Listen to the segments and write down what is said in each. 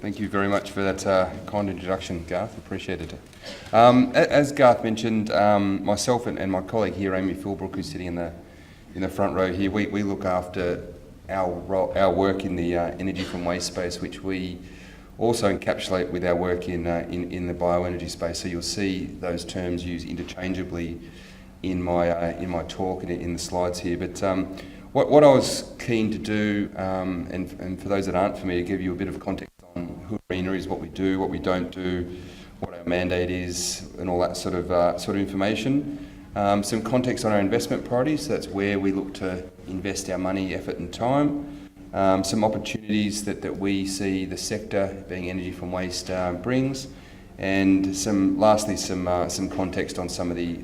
Thank you very much for that kind introduction, Garth. Appreciate it. As Garth mentioned, myself and my colleague here, Amy Philbrook, who's sitting in the front row here, we look after our work in the energy from waste space, which we also encapsulate with our work in the bioenergy space. So you'll see those terms used interchangeably in my talk and in the slides here. But what I was keen to do, and for those that aren't familiar, give you a bit of context on who ARENA is, what we do, what we don't do, what our mandate is, and all that sort of information. Some context on our investment priorities, so that's where we look to invest our money, effort and time. Some opportunities that we see the sector, being energy from waste, brings, and lastly some context on some of the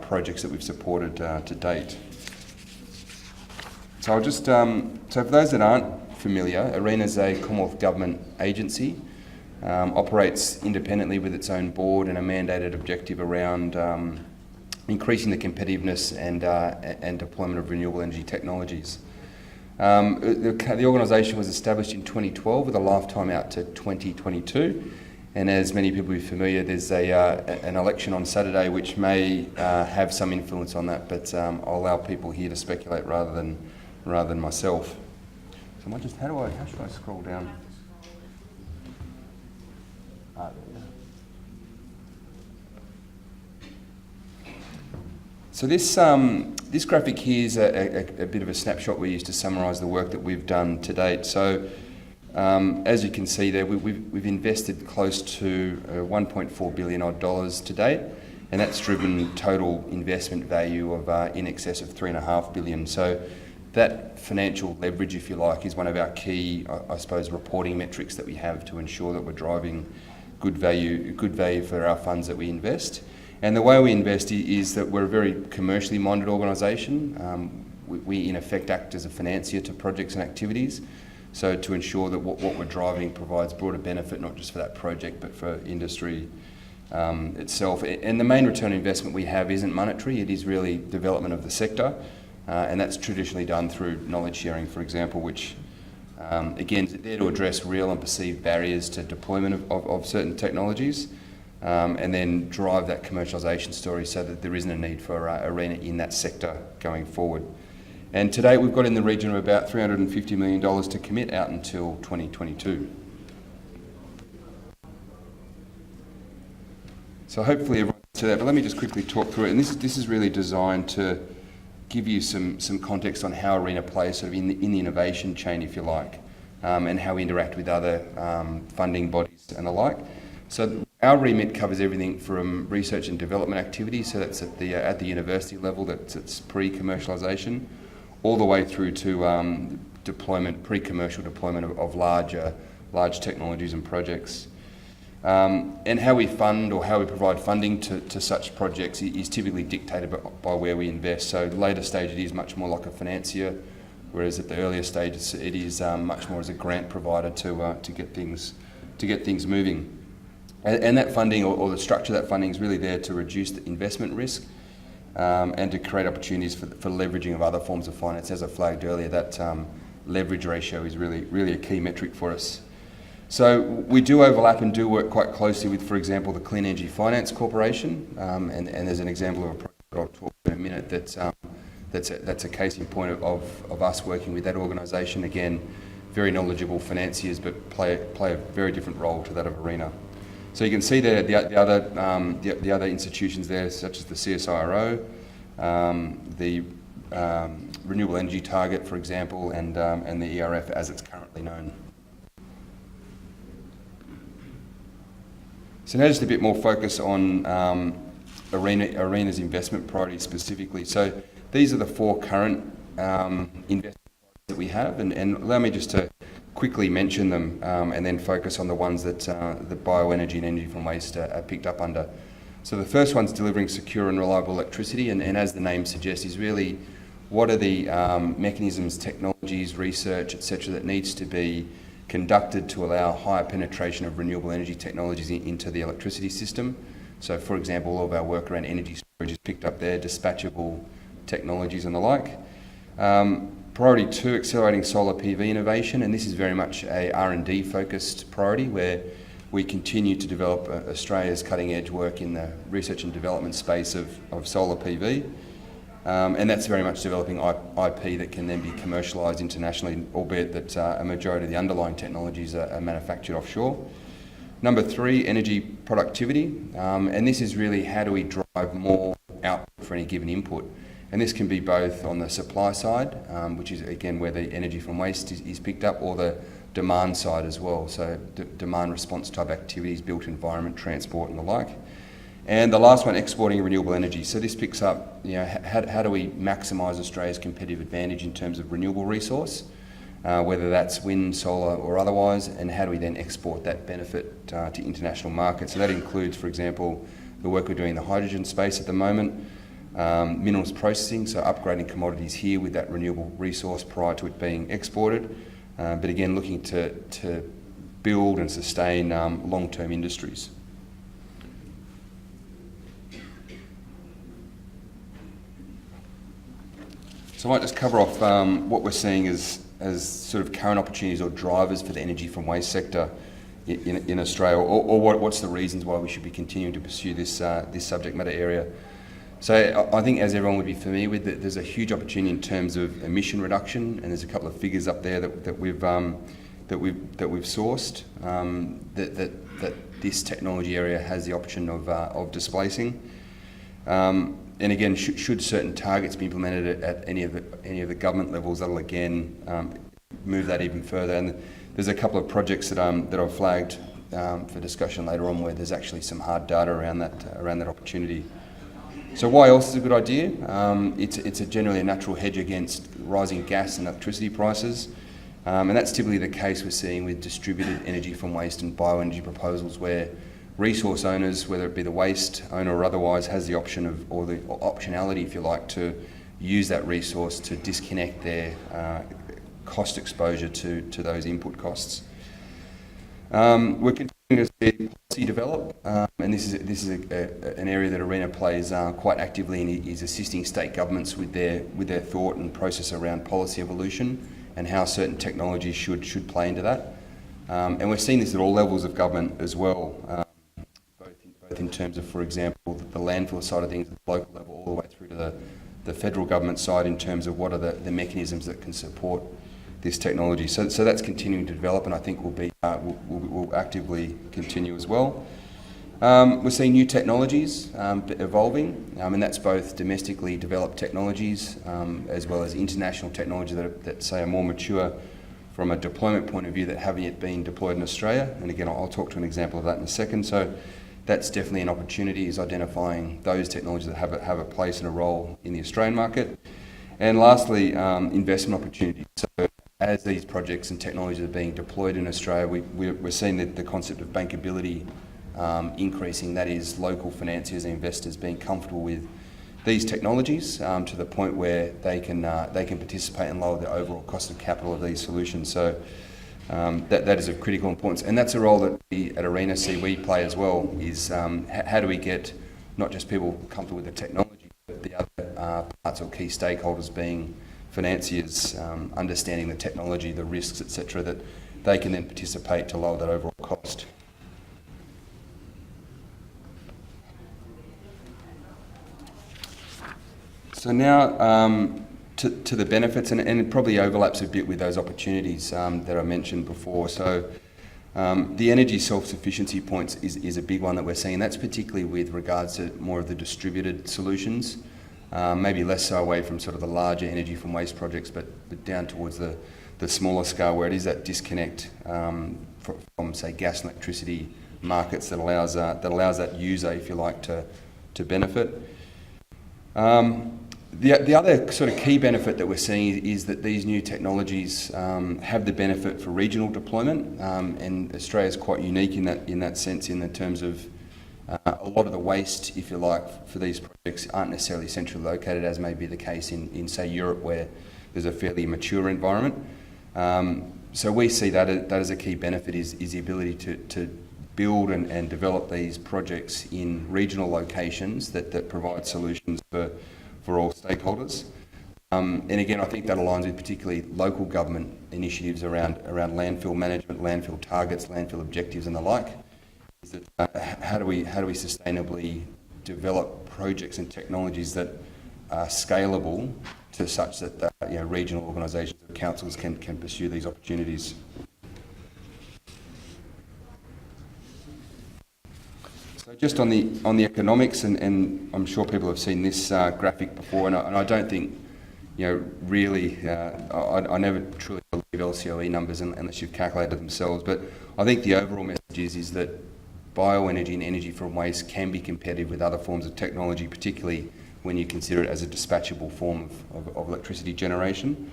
projects that we've supported to date. So I'll just, so for those that aren't familiar, ARENA is a Commonwealth Government agency, operates independently with its own board and a mandated objective around increasing the competitiveness and deployment of renewable energy technologies. The organisation was established in 2012 with a lifetime out to 2022, and as many people will be familiar, there's an election on Saturday which may have some influence on that, but I'll allow people here to speculate rather than myself. So how should I scroll down? There we go. So this graphic here is a bit of a snapshot we use to summarise the work that we've done to date. So as you can see there, we've invested close to $1.4 billion odd to date, and that's driven total investment value of in excess of $3.5 billion. So that financial leverage, if you like, is one of our key, I suppose, reporting metrics that we have to ensure that we're driving good value for our funds that we invest. And the way we invest is that we're a very commercially minded organisation. We in effect act as a financier to projects and activities, so to ensure that what we're driving provides broader benefit, not just for that project, but for industry itself. And the main return on investment we have isn't monetary, it is really development of the sector. And that's traditionally done through knowledge sharing, for example, which again is there to address real and perceived barriers to deployment of certain technologies, and then drive that commercialisation story so that there isn't a need for ARENA in that sector going forward. And to date, we've got in the region of about $350 million to commit out until 2022. So hopefully everyone to that, but let me just quickly talk through it. And this is really designed to give you some context on how ARENA plays sort of in the innovation chain, if you like, and how we interact with other funding bodies and the like. So our remit covers everything from research and development activities, so that's at the university level, that's pre-commercialisation, all the way through to deployment, pre-commercial deployment of large technologies and projects. And how we fund or how we provide funding to such projects is typically dictated by where we invest. So later stage it is much more like a financier, whereas at the earlier stages it is much more as a grant provider to get things moving. And that funding or the structure of that funding is really there to reduce the investment risk and to create opportunities for leveraging of other forms of finance. As I flagged earlier, that leverage ratio is really a key metric for us. So we do overlap and do work quite closely with, for example, the Clean Energy Finance Corporation, and there's an example of a project that I'll talk about in a minute that's a case in point of us working with that organisation. Again, very knowledgeable financiers, but play a very different role to that of ARENA. So you can see there the other institutions there, such as the CSIRO, the Renewable Energy Target, for example, and the ERF as it's currently known. So now just a bit more focus on ARENA's investment priorities specifically. So these are the four current investment priorities that we have, and allow me just to quickly mention them and then focus on the ones that the bioenergy and energy from waste are picked up under. So the first one's delivering secure and reliable electricity, and as the name suggests, is really what are the mechanisms, technologies, research, etc., that needs to be conducted to allow higher penetration of renewable energy technologies into the electricity system. So for example, all of our work around energy storage is picked up there, dispatchable technologies and the like. Priority 2, accelerating solar PV innovation, and this is very much a R&D focused priority where we continue to develop Australia's cutting edge work in the research and development space of solar PV. And that's very much developing IP that can then be commercialised internationally, albeit that a majority of the underlying technologies are manufactured offshore. Number 3, energy productivity, and this is really how do we drive more output for any given input. And this can be both on the supply side, which is again where the energy from waste is picked up, or the demand side as well. So demand response type activities, built environment, transport and the like. And the last one, exporting renewable energy. So this picks up, how do we maximise Australia's competitive advantage in terms of renewable resource, whether that's wind, solar or otherwise, and how do we then export that benefit to international markets. So that includes, for example, the work we're doing in the hydrogen space at the moment, minerals processing, so upgrading commodities here with that renewable resource prior to it being exported, but again looking to build and sustain long-term industries. So I might just cover off what we're seeing as sort of current opportunities or drivers for the energy from waste sector in Australia, or what's the reasons why we should be continuing to pursue this subject matter area. So I think, as everyone would be familiar with, that there's a huge opportunity in terms of emission reduction, and there's a couple of figures up there that we've sourced that this technology area has the option of displacing. And again, should certain targets be implemented at any of the government levels, that'll again move that even further. And there's a couple of projects that I've flagged for discussion later on, where there's actually some hard data around that opportunity. So why else is a good idea? It's generally a natural hedge against rising gas and electricity prices, and that's typically the case we're seeing with distributed energy from waste and bioenergy proposals, where resource owners, whether it be the waste owner or otherwise, has the option of, or the optionality, if you like, to use that resource to disconnect their cost exposure to those input costs. We're continuing to see policy develop, and this is an area that ARENA plays quite actively and is assisting state governments with their thought and process around policy evolution and how certain technologies should play into that. And we're seeing this at all levels of government as well, both in terms of, for example, the landfill side of things at the local level, all the way through to the federal government side in terms of what are the mechanisms that can support this technology. So that's continuing to develop, and I think will actively continue as well. We're seeing new technologies evolving, and that's both domestically developed technologies as well as international technology that say are more mature from a deployment point of view that haven't yet been deployed in Australia. And again, I'll talk to an example of that in a second. So that's definitely an opportunity, is identifying those technologies that have a place and a role in the Australian market. And lastly, investment opportunities. So as these projects and technologies are being deployed in Australia, we're seeing the concept of bankability increasing. That is, local financiers and investors being comfortable with these technologies to the point where they can participate and lower the overall cost of capital of these solutions. So that is of critical importance, and that's a role that we at ARENA see we play as well. Is how do we get not just people comfortable with the technology, but the other parts or key stakeholders, being financiers, understanding the technology, the risks, etc., that they can then participate to lower that overall cost. So now to the benefits, and it probably overlaps a bit with those opportunities that I mentioned before. So the energy self-sufficiency points is a big one that we're seeing. That's particularly with regards to more of the distributed solutions, maybe less so away from sort of the larger energy from waste projects, but down towards the smaller scale, where it is that disconnect from say gas and electricity markets that allows that user, if you like, to benefit. The other sort of key benefit that we're seeing is that these new technologies have the benefit for regional deployment, and Australia is quite unique in that sense, in the terms of a lot of the waste, if you like, for these projects aren't necessarily centrally located, as may be the case in say Europe, where there's a fairly mature environment. So we see that as a key benefit, is the ability to build and develop these projects in regional locations that provide solutions for all stakeholders. And again, I think that aligns with particularly local government initiatives around landfill management, landfill targets, landfill objectives, and the like. Is that how do we sustainably develop projects and technologies that are scalable to such that regional organisations or councils can pursue these opportunities. So just on the economics, and I'm sure people have seen this graphic before, and I don't think, really, I never truly believe LCOE numbers unless you've calculated themselves, but I think the overall message is that bioenergy and energy from waste can be competitive with other forms of technology, particularly when you consider it as a dispatchable form of electricity generation.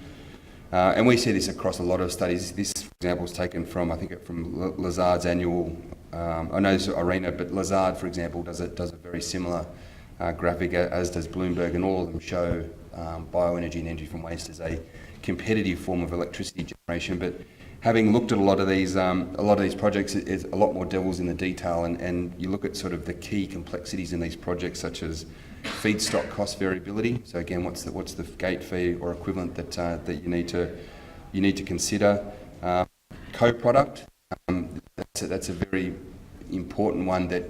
And we see this across a lot of studies. This, for example, is taken from, I think, from Lazard's annual, I know this is ARENA, but Lazard, for example, does a very similar graphic, as does Bloomberg, and all of them show bioenergy and energy from waste as a competitive form of electricity generation. But having looked at a lot of these projects, is a lot more devils in the detail, and you look at sort of the key complexities in these projects, such as feedstock cost variability. So again, what's the gate fee or equivalent that you need to consider? Co-product. That's a very important one that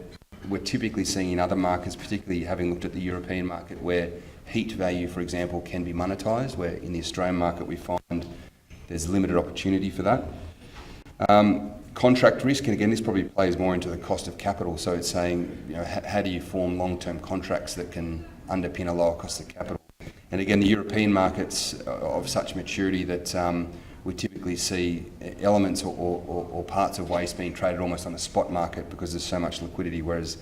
we're typically seeing in other markets, particularly having looked at the European market, where heat value, for example, can be monetised, where in the Australian market we find there's limited opportunity for that. Contract risk, and again, this probably plays more into the cost of capital. So it's saying, how do you form long-term contracts that can underpin a lower cost of capital? And again, the European markets of such maturity that we typically see elements or parts of waste being traded almost on a spot market because there's so much liquidity, whereas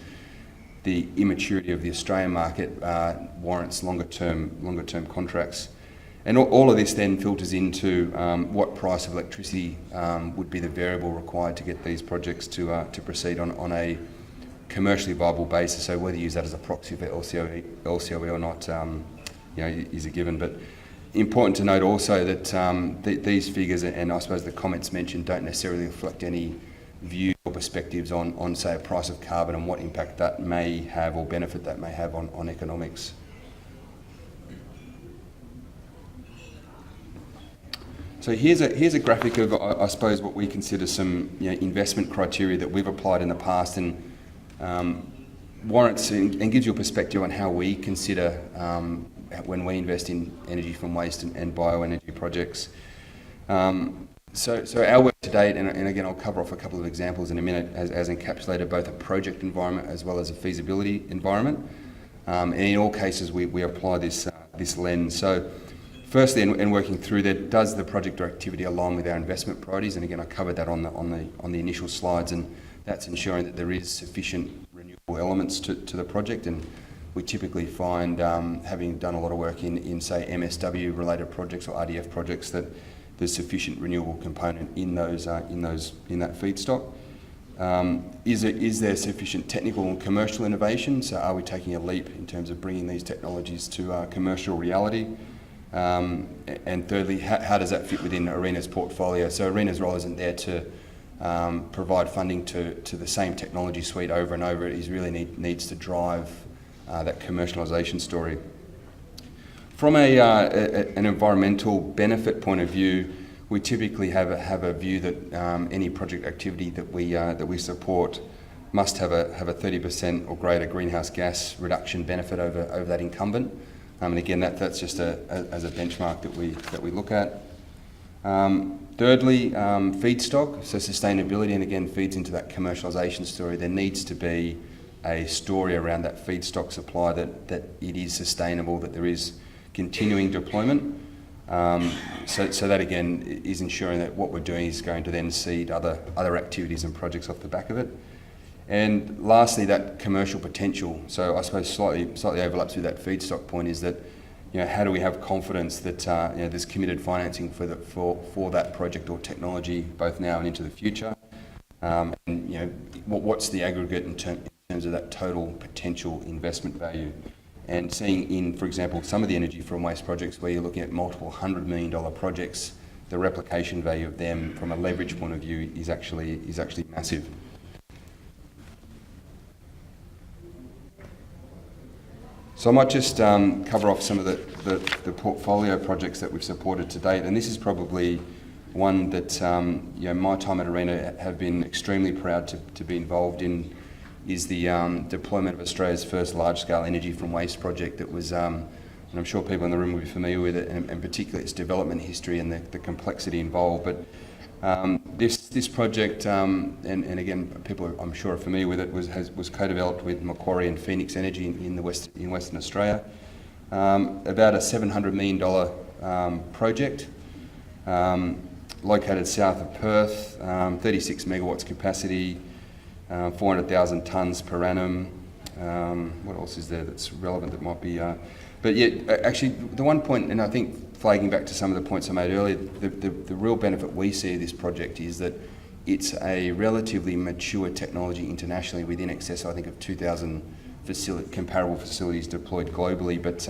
the immaturity of the Australian market warrants longer term contracts. And all of this then filters into what price of electricity would be the variable required to get these projects to proceed on a commercially viable basis. So whether you use that as a proxy for LCOE or not, is a given. But important to note also that these figures, and I suppose the comments mentioned, don't necessarily reflect any view or perspectives on say, a price of carbon and what impact that may have or benefit that may have on economics. So here's a graphic of, I suppose, what we consider some investment criteria that we've applied in the past, and warrants and gives you a perspective on how we consider when we invest in energy from waste and bioenergy projects. So our work to date, and again I'll cover off a couple of examples in a minute, has encapsulated both a project environment as well as a feasibility environment. And in all cases we apply this lens. So firstly, in working through that, does the project or activity align with our investment priorities? And again, I covered that on the initial slides, and that's ensuring that there is sufficient renewable elements to the project. And we typically find, having done a lot of work in say MSW related projects or RDF projects, that there's sufficient renewable component in that feedstock. Is there sufficient technical and commercial innovation? So are we taking a leap in terms of bringing these technologies to commercial reality? And thirdly, how does that fit within ARENA's portfolio? So ARENA's role isn't there to provide funding to the same technology suite over and over. It really needs to drive that commercialisation story. From an environmental benefit point of view, we typically have a view that any project activity that we support must have a 30% or greater greenhouse gas reduction benefit over that incumbent. And again, that's just as a benchmark that we look at. Thirdly, feedstock, so sustainability, and again feeds into that commercialisation story. There needs to be a story around that feedstock supply that it is sustainable, that there is continuing deployment. So that again is ensuring that what we're doing is going to then seed other activities and projects off the back of it. And lastly, that commercial potential. So I suppose slightly overlaps with that feedstock point, is that how do we have confidence that there's committed financing for that project or technology both now and into the future, and what's the aggregate in terms of that total potential investment value. And seeing in, for example, some of the energy from waste projects where you're looking at multiple $100 million projects, the replication value of them from a leverage point of view is actually massive. So I might just cover off some of the portfolio projects that we've supported to date, and this is probably one that my time at ARENA have been extremely proud to be involved in, is the deployment of Australia's first large-scale energy from waste project that was, and I'm sure people in the room will be familiar with it, and particularly its development history and the complexity involved. But this project, and again, people I'm sure are familiar with it, was co-developed with Macquarie and Phoenix Energy in Western Australia. About a $700 million project, located south of Perth, 36 megawatts capacity, 400,000 tonnes per annum. What else is there that's relevant that might be... But yeah, actually, the one point, and I think flagging back to some of the points I made earlier, the real benefit we see of this project is that it's a relatively mature technology internationally, with in excess, I think, of 2,000 comparable facilities deployed globally, but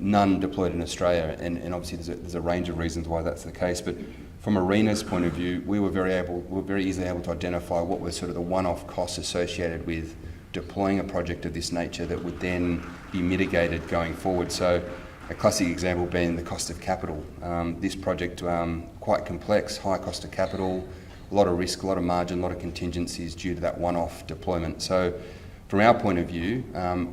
none deployed in Australia. And obviously there's a range of reasons why that's the case. But from ARENA's point of view, we were very easily able to identify what were sort of the one-off costs associated with deploying a project of this nature that would then be mitigated going forward. So a classic example being the cost of capital. This project, quite complex, high cost of capital, a lot of risk, a lot of margin, a lot of contingencies due to that one-off deployment. So from our point of view,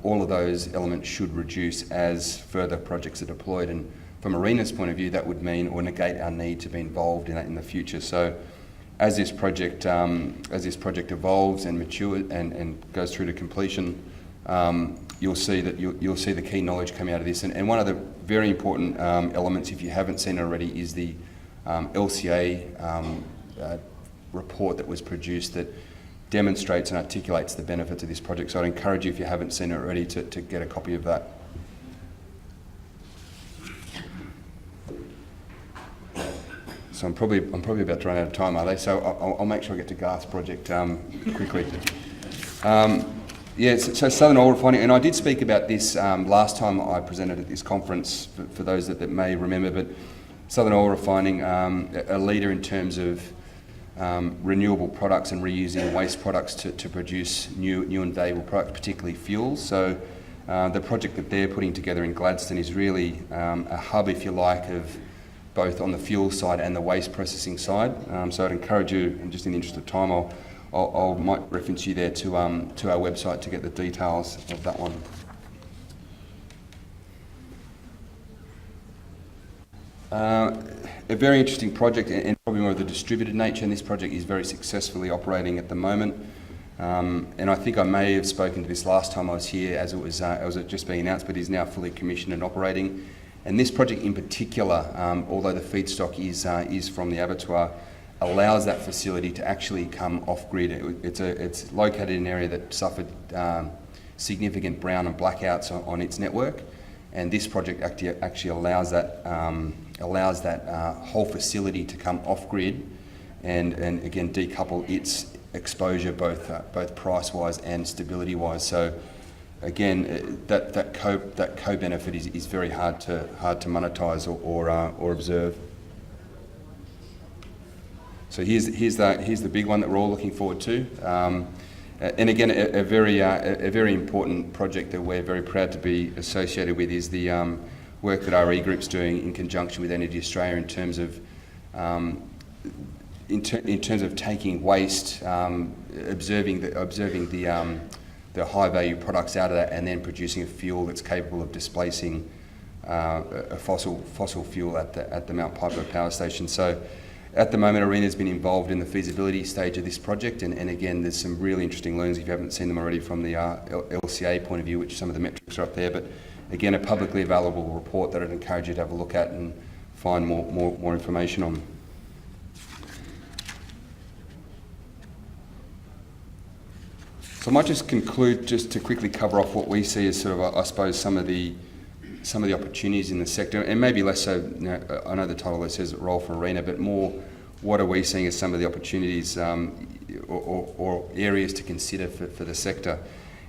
all of those elements should reduce as further projects are deployed. And from ARENA's point of view, that would mean or negate our need to be involved in that in the future. So as this project evolves and matures and goes through to completion, you'll see the key knowledge coming out of this. And one of the very important elements, if you haven't seen it already, is the LCA report that was produced that demonstrates and articulates the benefits of this project. So I'd encourage you, if you haven't seen it already, to get a copy of that. So I'm probably about to run out of time, are they? So I'll make sure I get to Garth's project quickly. So Southern Oil Refining, and I did speak about this last time I presented at this conference, for those that may remember, but Southern Oil Refining, a leader in terms of renewable products and reusing waste products to produce new and valuable products, particularly fuels. So the project that they're putting together in Gladstone is really a hub, if you like, of both on the fuel side and the waste processing side. So I'd encourage you, and just in the interest of time, I might reference you there to our website to get the details of that one. A very interesting project, and probably more of the distributed nature, and this project is very successfully operating at the moment. And I think I may have spoken to this last time I was here, as it was just being announced, but is now fully commissioned and operating. And this project in particular, although the feedstock is from the abattoir, allows that facility to actually come off-grid. It's located in an area that suffered significant brown and blackouts on its network, and this project actually allows that whole facility to come off-grid and again decouple its exposure both price-wise and stability-wise. So again, that co-benefit is very hard to monetize or observe. So here's the big one that we're all looking forward to, and again, a very important project that we're very proud to be associated with is the work that RE Group's doing in conjunction with Energy Australia in terms of taking waste, observing the high value products out of that, and then producing a fuel that's capable of displacing a fossil fuel at the Mount Piper power station. So at the moment, ARENA's been involved in the feasibility stage of this project, and again, there's some really interesting learnings if you haven't seen them already from the LCA point of view, which some of the metrics are up there. But again, a publicly available report that I'd encourage you to have a look at and find more information on. So I might just conclude just to quickly cover off what we see as sort of, I suppose, some of the opportunities in the sector, and maybe less so, I know the title there says role for ARENA, but more what are we seeing as some of the opportunities or areas to consider for the sector.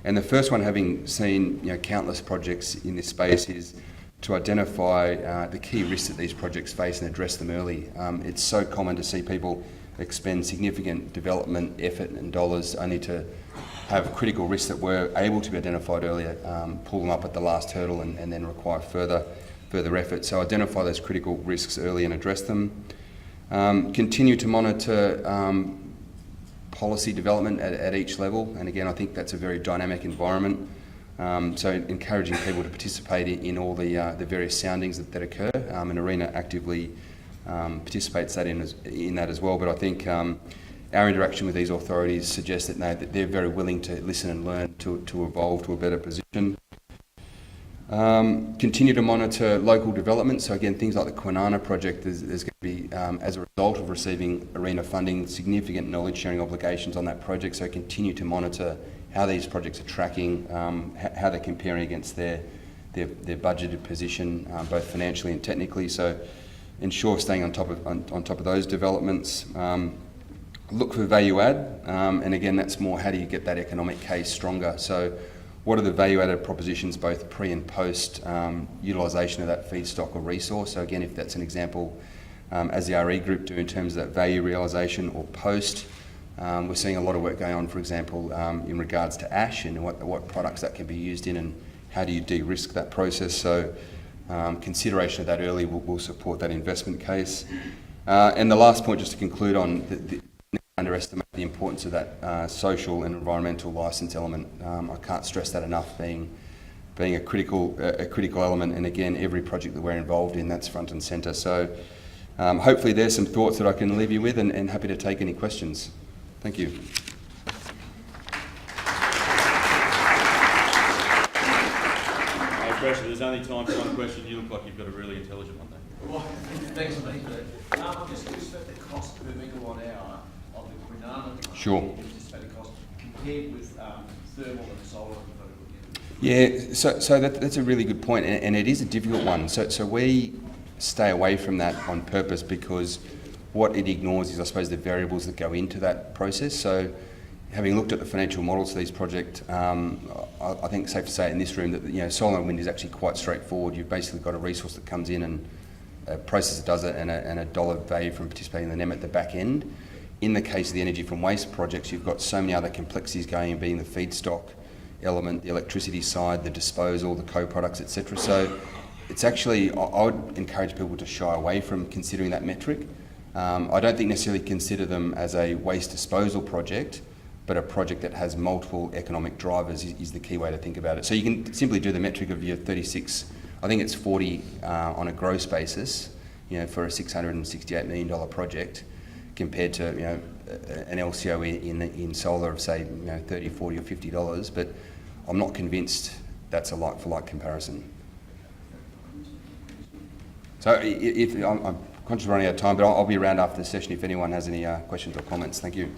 And the first one, having seen countless projects in this space, is to identify the key risks that these projects face and address them early. It's so common to see people expend significant development effort and dollars only to have critical risks that were able to be identified earlier, pull them up at the last hurdle and then require further effort. So identify those critical risks early and address them. Continue to monitor policy development at each level, and again I think that's a very dynamic environment. So encouraging people to participate in all the various soundings that occur, and ARENA actively participates in that as well. But I think our interaction with these authorities suggests that they're very willing to listen and learn to evolve to a better position. Continue to monitor local development. So again, things like the Kwinana project, there's going to be, as a result of receiving ARENA funding, significant knowledge sharing obligations on that project. So continue to monitor how these projects are tracking, how they're comparing against their budgeted position, both financially and technically. So ensure staying on top of those developments. Look for value add, and again, that's more how do you get that economic case stronger. So what are the value-added propositions both pre and post utilisation of that feedstock or resource? So again, if that's an example, as the RE group do in terms of that value realisation or post, we're seeing a lot of work going on, for example, in regards to ash and what products that can be used in and how do you de-risk that process. So consideration of that early will support that investment case. And the last point, just to conclude on, underestimate the importance of that social and environmental licence element. I can't stress that enough, being a critical element, and again, every project that we're involved in, that's front and centre. So hopefully there's some thoughts that I can leave you with, and happy to take any questions. Thank you. No pressure, there's only time for one question. You look like you've got a really intelligent one there. Well, thanks for that. I'm just curious about the cost per megawatt hour of the Kwinana. Sure. Anticipated cost compared with thermal and solar. Yeah, so that's a really good point, and it is a difficult one. So we stay away from that on purpose because what it ignores is, I suppose, the variables that go into that process. So having looked at the financial models for these projects, I think it's safe to say in this room that solar and wind is actually quite straightforward. You've basically got a resource that comes in and a processor does it, and a dollar value from participating in the NEM at the back end. In the case of the energy from waste projects, you've got so many other complexities going in, being the feedstock element, the electricity side, the disposal, the co-products, etc. So it's actually, I would encourage people to shy away from considering that metric. I don't think necessarily consider them as a waste disposal project, but a project that has multiple economic drivers is the key way to think about it. So you can simply do the metric of your 36, I think it's 40 on a gross basis, for a $668 million project, compared to an LCO in solar of say $30, $40 or $50. But I'm not convinced that's a like-for-like comparison. So I'm conscious of running out of time, but I'll be around after the session if anyone has any questions or comments. Thank you.